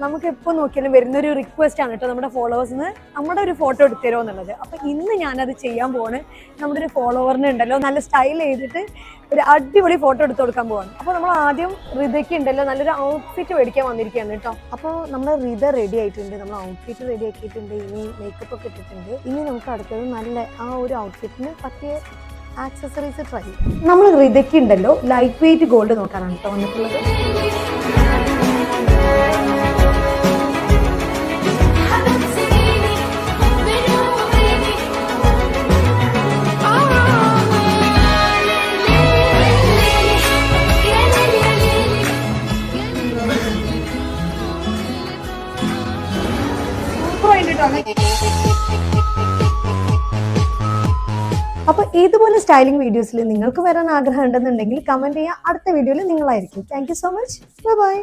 നമുക്ക് എപ്പോൾ നോക്കിയാലും വരുന്നൊരു റിക്വസ്റ്റ് ആണ് കേട്ടോ നമ്മുടെ ഫോളോവേഴ്സിന് നമ്മുടെ ഒരു ഫോട്ടോ എടുത്തു തരുമോ എന്നുള്ളത്. അപ്പോൾ ഇന്ന് ഞാനത് ചെയ്യാൻ പോവാണ്. നമ്മുടെ ഒരു ഫോളോവറിന് ഉണ്ടല്ലോ നല്ല സ്റ്റൈൽ ചെയ്തിട്ട് ഒരു അടിപൊളി ഫോട്ടോ എടുത്ത് കൊടുക്കാൻ പോവാണ്. അപ്പോൾ നമ്മൾ ആദ്യം റിതയ്ക്ക് ഉണ്ടല്ലോ നല്ലൊരു ഔട്ട്ഫിറ്റ് മേടിക്കാൻ വന്നിരിക്കുകയാണ് കേട്ടോ. അപ്പോൾ നമ്മുടെ റിത റെഡി ആയിട്ടുണ്ട്, നമ്മൾ ഔട്ട്ഫിറ്റ് റെഡി ആക്കിയിട്ടുണ്ട്, ഇനി മേക്കപ്പ് ഒക്കെ ഇട്ടിട്ടുണ്ട്. ഇനി നമുക്ക് അടുത്തത് നല്ല ആ ഒരു ഔട്ട്ഫിറ്റിന് പറ്റിയ ആക്സസറീസ് ട്രൈ ചെയ്യും. നമ്മൾ റിതയ്ക്ക് ഉണ്ടല്ലോ ലൈറ്റ് വെയിറ്റ് ഗോൾഡ് നോക്കാനാണ് കേട്ടോ വന്നിട്ടുള്ളത്. അപ്പോൾ ഇതുപോലെ സ്റ്റൈലിംഗ് വീഡിയോസിൽ നിങ്ങൾക്ക് വരാൻ ആഗ്രഹം ഉണ്ടെന്നുണ്ടെങ്കിൽ കമന്റ് ചെയ്യുക. അടുത്ത വീഡിയോയിൽ നിങ്ങളായിരിക്കും. Thank you so much. Bye by.